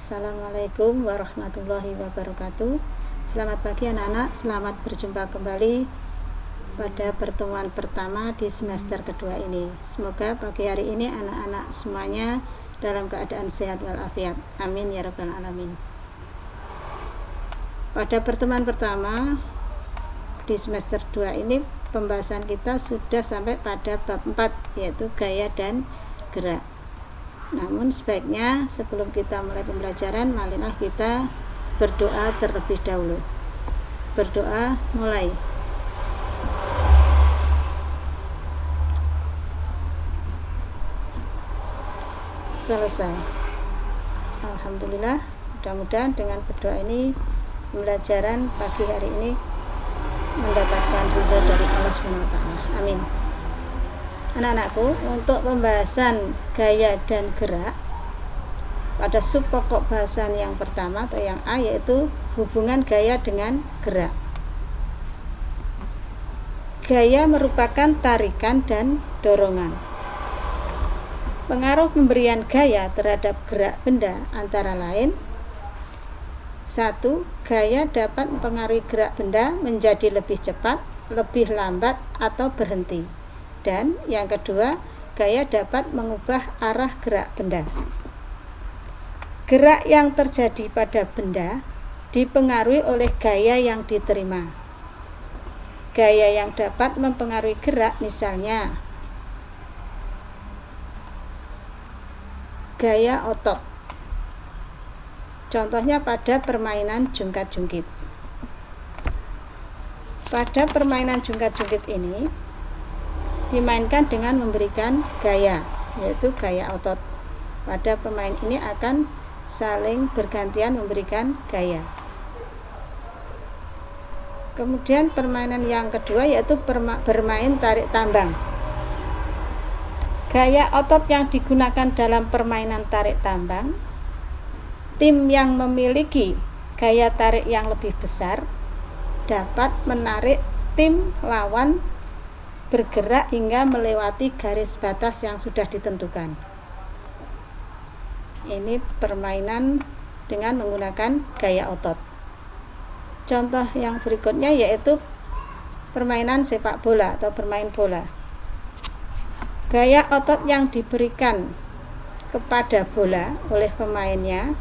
Assalamualaikum warahmatullahi wabarakatuh. Selamat pagi anak-anak, selamat berjumpa kembali pada pertemuan pertama di semester kedua ini. Semoga pagi hari ini anak-anak semuanya dalam keadaan sehat walafiat. Amin ya rabbal alamin. Pada pertemuan pertama di semester 2 ini pembahasan kita sudah sampai pada bab 4, yaitu gaya dan gerak. Namun sebaiknya sebelum kita mulai pembelajaran, marilah kita berdoa terlebih dahulu. Berdoa mulai. Selesai. Alhamdulillah, mudah-mudahan dengan berdoa ini pembelajaran pagi hari ini mendapatkan ridho dari Allah SWT. Amin. Anak-anakku, untuk pembahasan gaya dan gerak pada sub pokok bahasan yang pertama atau yang A, yaitu hubungan gaya dengan gerak. Gaya merupakan tarikan dan dorongan. Pengaruh pemberian gaya terhadap gerak benda antara lain: 1. Gaya dapat mempengaruhi gerak benda menjadi lebih cepat, lebih lambat, atau berhenti. Dan yang kedua, gaya dapat mengubah arah gerak benda. Gerak yang terjadi pada benda dipengaruhi oleh gaya yang diterima. Gaya yang dapat mempengaruhi gerak misalnya gaya otot. Contohnya pada permainan jungkat-jungkit. Pada permainan jungkat-jungkit ini dimainkan dengan memberikan gaya, yaitu gaya otot. Pada pemain ini akan saling bergantian memberikan gaya. Kemudian permainan yang kedua yaitu bermain tarik tambang. Gaya otot yang digunakan dalam permainan tarik tambang, tim yang memiliki gaya tarik yang lebih besar dapat menarik tim lawan bergerak hingga melewati garis batas yang sudah ditentukan. Ini permainan dengan menggunakan gaya otot. Contoh yang berikutnya yaitu permainan sepak bola atau bermain bola. Gaya otot yang diberikan kepada bola oleh pemainnya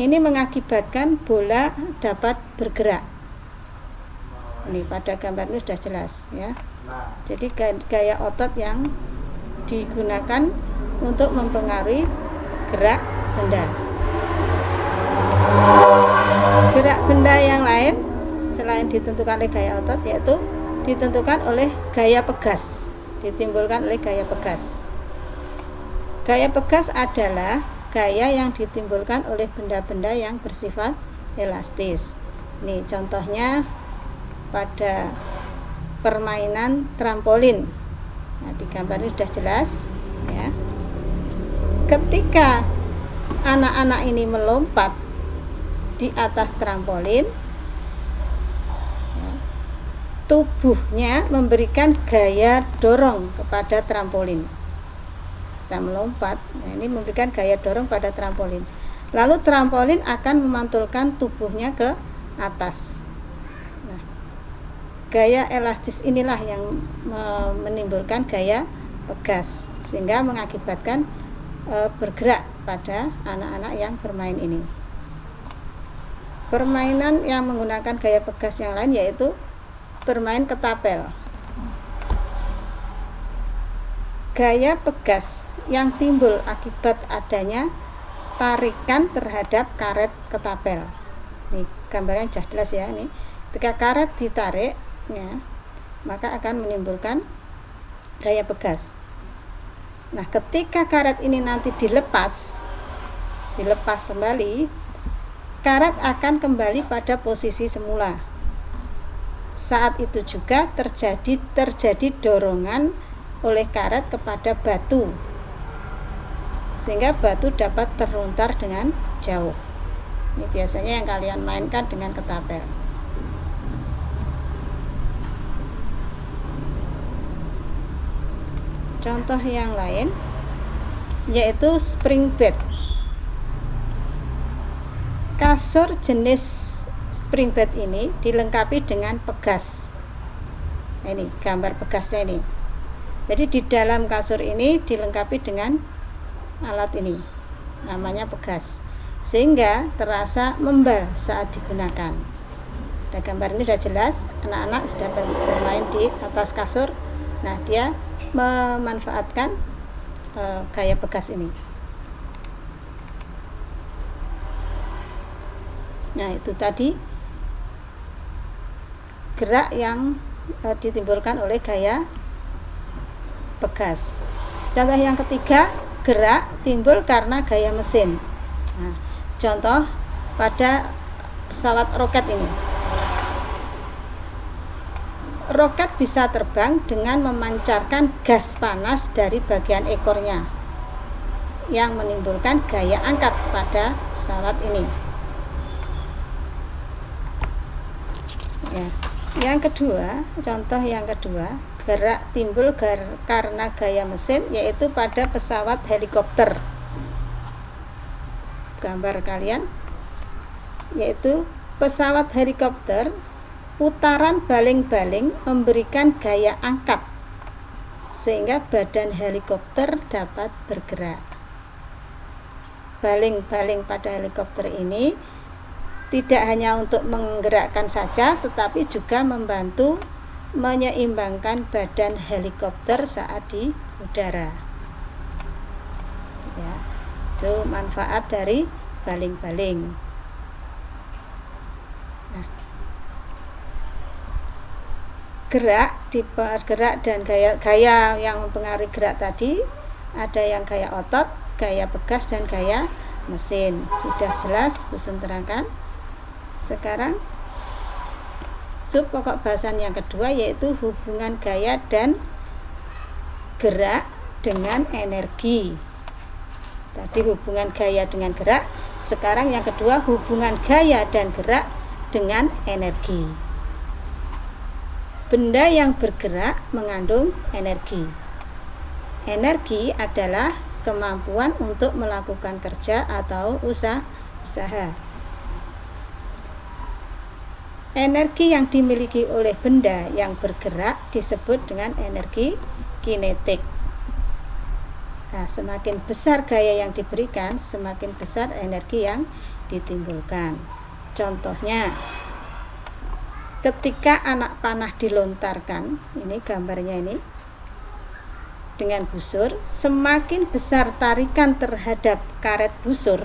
ini mengakibatkan bola dapat bergerak. Ini pada gambar ini sudah jelas ya. Jadi gaya otot yang digunakan untuk mempengaruhi gerak benda. Gerak benda yang lain selain ditentukan oleh gaya otot yaitu ditentukan oleh gaya pegas, ditimbulkan oleh gaya pegas. Gaya pegas adalah gaya yang ditimbulkan oleh benda-benda yang bersifat elastis. Nih contohnya pada permainan trampolin. Nah, di gambar ini sudah jelas ya. Ketika anak-anak ini melompat di atas trampolin, ya, tubuhnya memberikan gaya dorong kepada trampolin. Kita melompat, nah ini memberikan gaya dorong pada trampolin. Lalu trampolin akan memantulkan tubuhnya ke atas. Gaya elastis inilah yang menimbulkan gaya pegas sehingga mengakibatkan bergerak pada anak-anak yang bermain ini. Permainan yang menggunakan gaya pegas yang lain yaitu bermain ketapel. Gaya pegas yang timbul akibat adanya tarikan terhadap karet ketapel. Ini gambarnya sudah jelas ya. Ini ketika karet ditarik ya, maka akan menimbulkan gaya pegas. Nah, ketika karet ini nanti dilepas kembali, karet akan kembali pada posisi semula. Saat itu juga terjadi dorongan oleh karet kepada batu, sehingga batu dapat terlontar dengan jauh. Ini biasanya yang kalian mainkan dengan ketapel. Contoh yang lain yaitu spring bed. kasur jenis spring bed ini dilengkapi dengan pegas. Ini gambar pegasnya ini. Jadi di dalam kasur ini dilengkapi dengan alat ini, namanya pegas, sehingga terasa membal saat digunakan. Nah, gambar ini sudah jelas, anak-anak sudah bermain di atas kasur. Nah, dia memanfaatkan gaya pegas ini. Nah, itu tadi gerak yang ditimbulkan oleh gaya pegas. Contoh yang ketiga, gerak timbul karena gaya mesin. Nah, contoh pada pesawat roket ini. Roket bisa terbang dengan memancarkan gas panas dari bagian ekornya yang menimbulkan gaya angkat pada pesawat ini. Ya. Yang kedua, contoh yang kedua, gerak timbul karena gaya mesin, yaitu pada pesawat helikopter. Gambar kalian, yaitu pesawat helikopter, putaran baling-baling memberikan gaya angkat sehingga badan helikopter dapat bergerak. Baling-baling pada helikopter ini tidak hanya untuk menggerakkan saja, tetapi juga membantu menyeimbangkan badan helikopter saat di udara. Ya, itu manfaat dari baling-baling. Nah, gerak dan gaya yang mempengaruhi gerak tadi ada yang gaya otot, gaya pegas, dan gaya mesin. Sudah jelas Busun terangkan. Sekarang sub pokok bahasan yang kedua, yaitu hubungan gaya dan gerak dengan energi. Tadi hubungan gaya dengan gerak, sekarang yang kedua hubungan gaya dan gerak dengan energi. Benda yang bergerak mengandung energi. Energi adalah kemampuan untuk melakukan kerja atau usaha. Energi yang dimiliki oleh benda yang bergerak disebut dengan energi kinetik. Nah, semakin besar gaya yang diberikan, semakin besar energi yang ditimbulkan. Contohnya, ketika anak panah dilontarkan, ini gambarnya ini, dengan busur, semakin besar tarikan terhadap karet busur,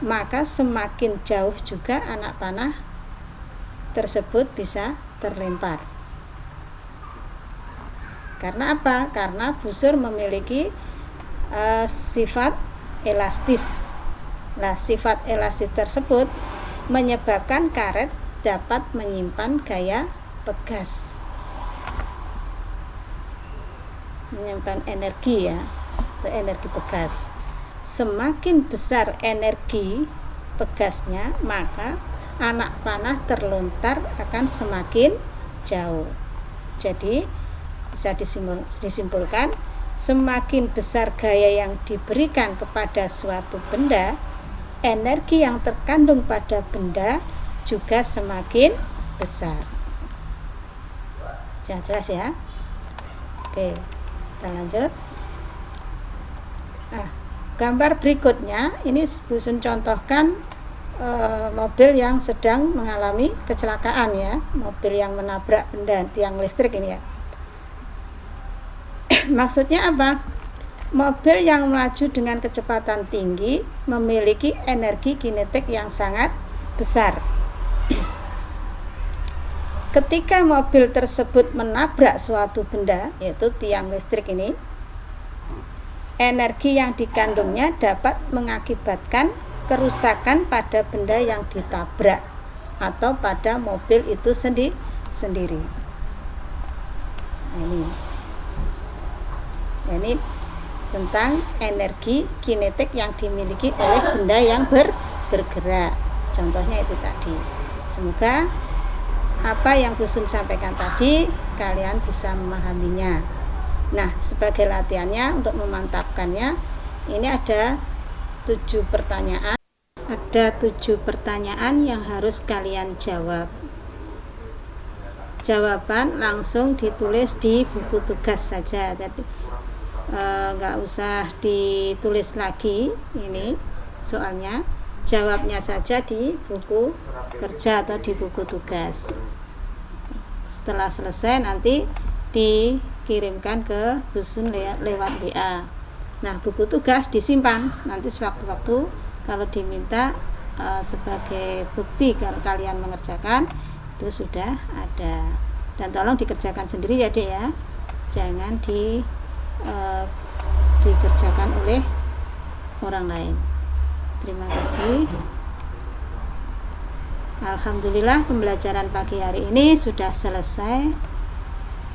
maka semakin jauh juga anak panah tersebut bisa terlempar. Karena apa? Karena busur memiliki sifat elastis. Nah, sifat elastis tersebut menyebabkan karet dapat menyimpan gaya pegas, menyimpan energi, ya, energi pegas. Semakin besar energi pegasnya, maka anak panah terlontar akan semakin jauh. Jadi bisa disimpulkan, semakin besar gaya yang diberikan kepada suatu benda, energi yang terkandung pada benda juga semakin besar. Jelas ya? Oke, kita lanjut. Nah, gambar berikutnya ini Busun contohkan mobil yang sedang mengalami kecelakaan, ya, mobil yang menabrak benda tiang listrik ini, ya. Maksudnya apa? Mobil yang melaju dengan kecepatan tinggi memiliki energi kinetik yang sangat besar. Ketika mobil tersebut menabrak suatu benda, yaitu tiang listrik ini, energi yang dikandungnya dapat mengakibatkan kerusakan pada benda yang ditabrak atau pada mobil itu sendiri. Nah, ini tentang energi kinetik yang dimiliki oleh benda yang bergerak. Contohnya itu tadi. Semoga apa yang Busun sampaikan tadi kalian bisa memahaminya. Nah, sebagai latihannya untuk memantapkannya, ini ada 7 pertanyaan Ada 7 pertanyaan yang harus kalian jawab. Jawaban langsung ditulis di buku tugas saja, jadi nggak usah ditulis lagi ini soalnya, jawabnya saja di buku kerja atau di buku tugas. Setelah selesai nanti dikirimkan ke Busun lewat WA. Nah, buku tugas disimpan, nanti sewaktu-waktu kalau diminta sebagai bukti kalau kalian mengerjakan itu sudah ada. Dan tolong dikerjakan sendiri ya Dek ya, jangan dikerjakan oleh orang lain. Terima kasih. Alhamdulillah, pembelajaran pagi hari ini sudah selesai.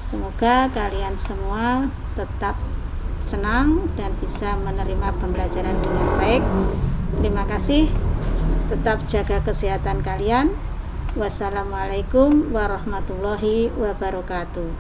Semoga kalian semua tetap senang dan bisa menerima pembelajaran dengan baik. Terima kasih. Tetap jaga kesehatan kalian. Wassalamualaikum warahmatullahi wabarakatuh.